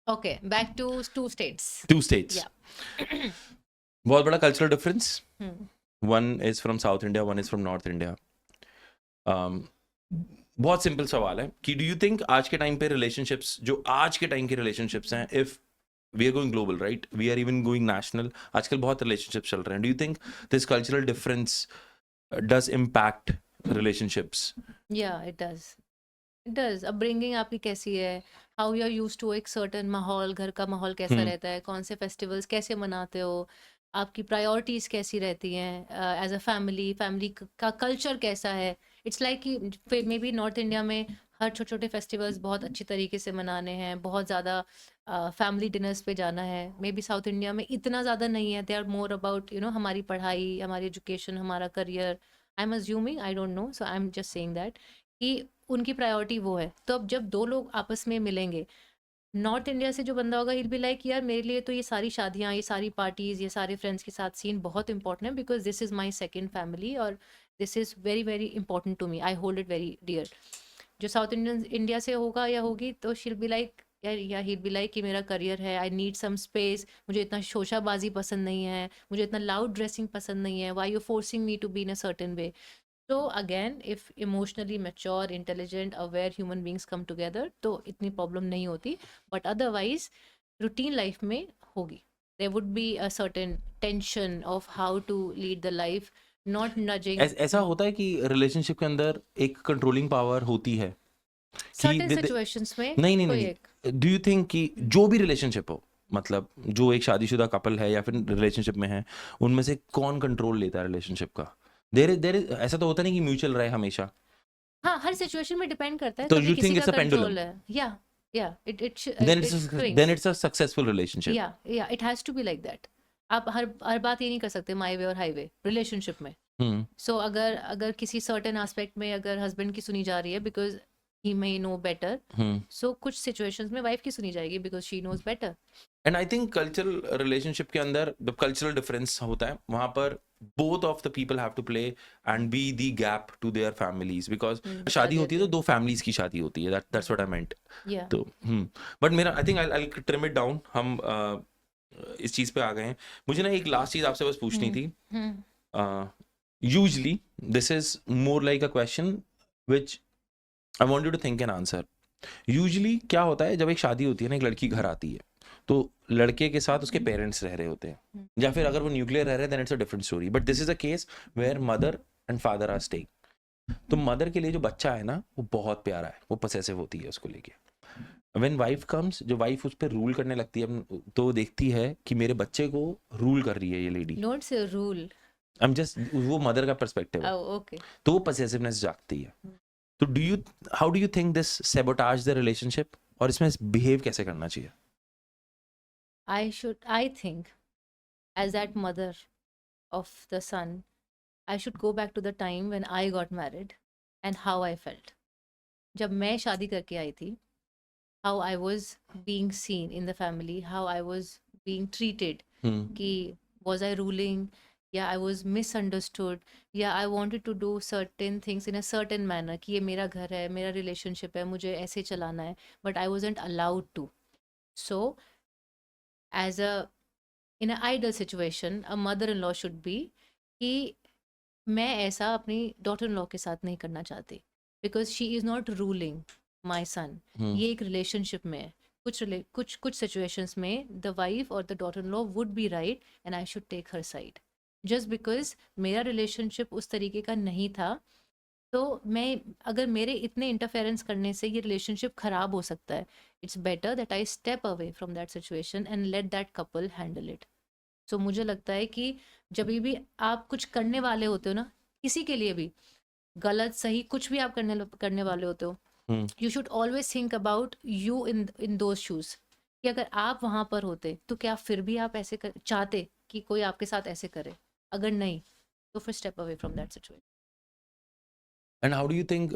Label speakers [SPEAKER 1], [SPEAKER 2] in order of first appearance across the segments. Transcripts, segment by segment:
[SPEAKER 1] Okay, back to two states.
[SPEAKER 2] Two states.
[SPEAKER 1] Yeah.
[SPEAKER 2] बहुत बड़ा cultural difference.
[SPEAKER 1] Hmm.
[SPEAKER 2] One is from South India, one is from North India. बहुत simple सवाल है कि do you think आज के time पे रिलेशनशिप्स जो आज के टाइम के रिलेशनशिप्स हैं, if we are going global, right, we are even going national, आजकल बहुत रिलेशनशिप्स चल रहे हैं, do you think this cultural difference does impact relationships?
[SPEAKER 1] Yeah, it does. It does. Upbringing आपकी कैसी है, how you are used to एक certain माहौल, घर का माहौल कैसा रहता है, कौन से फेस्टिवल्स कैसे मनाते हो, आपकी प्रायोरिटीज कैसी रहती हैं एज अ फैमिली, फैमिली का कल्चर कैसा है. इट्स लाइक कि मे बी नॉर्थ इंडिया में हर छोटे छोटे फेस्टिवल्स बहुत अच्छी तरीके से मनाने हैं, बहुत ज़्यादा फैमिली डिनर्स पे जाना है. मे बी साउथ इंडिया में इतना ज़्यादा नहीं है. दे आर मोर अबाउट हमारी पढ़ाई, हमारी एजुकेशन, हमारा career. I am assuming, I don't know, so I am just saying that कि उनकी प्रायोरिटी वो है. तो अब जब दो लोग आपस में मिलेंगे, नॉर्थ इंडिया से जो बंदा होगा, ही बी लाइक यार मेरे लिए तो ये सारी शादियाँ, ये सारी पार्टीज, ये सारे फ्रेंड्स के साथ सीन बहुत इंपॉर्टेंट है, because this is my second family और this is very very important to me, I hold it very dear. जो साउथ इंडियन इंडिया से होगा या होगी, तो शील बी लाइक यार, या ही बी लाइक कि मेरा करियर है, आई नीड सम स्पेस, मुझे इतना शोशाबाजी पसंद नहीं है, मुझे इतना लाउड ड्रेसिंग पसंद नहीं है, why you forcing me to be in a certain way. So again, if emotionally mature, intelligent, aware human beings come together, तो इतनी problem नहीं होती. But otherwise, routine life में होगी. There would be a certain tension of how to lead the life, not nudging.
[SPEAKER 2] ऐसा होता है कि रिलेशनशिप के अंदर एक कंट्रोलिंग पावर होती है कि
[SPEAKER 1] Certain situations में
[SPEAKER 2] नहीं नहीं
[SPEAKER 1] कोई
[SPEAKER 2] नहीं,
[SPEAKER 1] एक.
[SPEAKER 2] डू यू थिंक कि जो भी रिलेशनशिप हो, मतलब जो एक शादीशुदा कपल है या फिर रिलेशनशिप में है, उनमें से कौन कंट्रोल लेता है रिलेशनशिप का? देर ऐसा तो होता नहीं कि म्यूचुअल रहे हमेशा.
[SPEAKER 1] हाँ, हर सिचुएशन में डिपेंड करता है,
[SPEAKER 2] तो
[SPEAKER 1] कभी
[SPEAKER 2] यू
[SPEAKER 1] किसी
[SPEAKER 2] थिंक
[SPEAKER 1] का
[SPEAKER 2] इट्स अ पेंडुलम?
[SPEAKER 1] कंट्रोल है. Yeah
[SPEAKER 2] then
[SPEAKER 1] it
[SPEAKER 2] then
[SPEAKER 1] swings.
[SPEAKER 2] It's a successful relationship.
[SPEAKER 1] Yeah it has to be like that. आप हर बात ये नहीं कर सकते माई वे और हाईवे रिलेशनशिप में.
[SPEAKER 2] हम्म.
[SPEAKER 1] सो अगर अगर किसी सर्टेन एस्पेक्ट में अगर हस्बैंड की सुनी जा रही है, because he may know better, so कुछ सिचुएशंस में वाइफ की सुनी जाएगी because she knows better.
[SPEAKER 2] And I think cultural relationship के अंदर जब कल्चरल डिफरेंस होता है, वहां पर both of the people have to play and be the gap to their families, because शादी होती है तो दो फैमिलीज की शादी होती है, दैट्स व्हाट आई मेंट.
[SPEAKER 1] या
[SPEAKER 2] तो बट मेरा I think I trim it down. हम इस चीज पे आ गए हैं. मुझे ना एक लास्ट चीज आपसे बस पूछनी थी. Usually this is more like a question which I want you to think an answer. Usually क्या होता है जब एक शादी होती है ना, एक लड़की घर आती है, तो लड़के के साथ उसके पेरेंट्स रह रहे होते हैं, या फिर अगर वो न्यूक्लियर रह रहे हैं then it's a different story, but this is a case where mother and father are staying. तो मदर के लिए जो बच्चा है ना, वो बहुत प्यारा है, वो पोसेसिव होती है उसको लेके. व्हेन वाइफ कम्स, जो वाइफ उस पर रूल करने लगती है, तो वो देखती है कि मेरे बच्चे को रूल कर रही है ये लेडी.
[SPEAKER 1] नोट से रूल.
[SPEAKER 2] आई एम जस्ट, वो मदर का पर्सपेक्टिव है,
[SPEAKER 1] ओके.
[SPEAKER 2] तो वो पोसेसिवनेस जागती है. तो how do you think this sabotage the relationship, और इसमें बिहेव कैसे करना चाहिए?
[SPEAKER 1] I think as that mother of the son, I should go back to the time when I got married and how I felt. जब मैं शादी करके आई थी, how I was being seen in the family, how I was being treated, कि was I ruling, या I was misunderstood, या I wanted to do certain things in a certain manner, कि ये मेरा घर है, मेरा relationship है, मुझे ऐसे चलाना है, but I wasn't allowed to. So as a in an ideal situation, a mother-in-law should be कि मैं ऐसा अपनी डॉटर इन लॉ के साथ नहीं करना चाहती, because she is not ruling my son. ये एक रिलेशनशिप में है. कुछ सिचुएशंस में द वाइफ और the daughter in law would be right and I should take her side. Just because मेरा रिलेशनशिप उस तरीके का नहीं था, तो मैं अगर मेरे इतने इंटरफेरेंस करने से ये रिलेशनशिप खराब हो सकता है, it's better that I step away from that situation and let that couple handle it. So मुझे लगता है कि जब भी आप कुछ करने वाले होते हो ना, किसी के लिए भी, गलत सही कुछ भी आप करने वाले होते हो, you should always think about you in those shoes, कि अगर आप वहां पर होते तो क्या फिर भी आप ऐसे चाहते कि कोई आपके साथ ऐसे करे? अगर नहीं, तो फिर step away from that situation.
[SPEAKER 2] And how do you think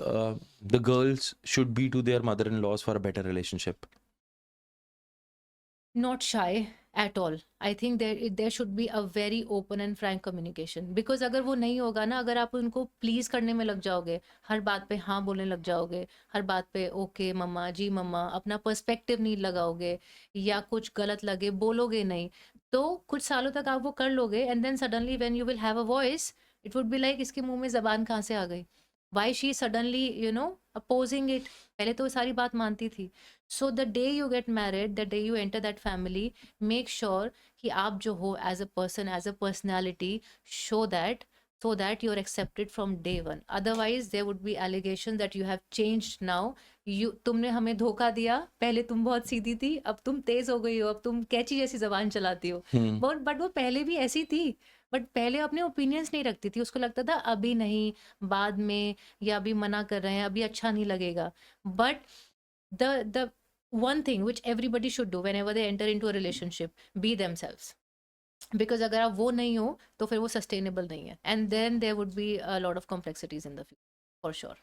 [SPEAKER 2] the girls should be to their mother-in-laws for a better relationship?
[SPEAKER 1] Not shy, at all. I think there should be a very open and frank communication, because अगर वो नहीं होगा ना, अगर आप उनको please करने में लग जाओगे, हर बात पे हाँ बोलने लग जाओगे, हर बात पे ओके मम्मा जी मम्मा, अपना पर्सपेक्टिव नहीं लगाओगे, या कुछ गलत लगे बोलोगे नहीं, तो कुछ सालों तक आप वो कर लोगे, and then suddenly when you will have a voice, it would be like इसके मुंह में जबान कहाँ से आ गई, why she suddenly opposing it, पहले तो वो सारी बात मानती थी. So the day you get married, the day you enter that family, make sure कि आप जो हो as a person, as a personality, show that, so that you're accepted from day one. Otherwise there would be allegations that you have changed now. तुमने हमें धोखा दिया, पहले तुम बहुत सीधी थी, अब तुम तेज हो गई हो, अब तुम कैची जैसी जबान चलाती हो. बट वो पहले भी ऐसी थी, बट पहले अपने ओपिनियंस नहीं रखती थी, उसको लगता था अभी नहीं, बाद में, या अभी मना कर रहे हैं, अभी अच्छा नहीं लगेगा. But the one thing which everybody should do whenever they enter into a relationship, be themselves. Because अगर आप वो नहीं हो तो फिर वो सस्टेनेबल नहीं है, and then there would be a lot of complexities in the future for sure.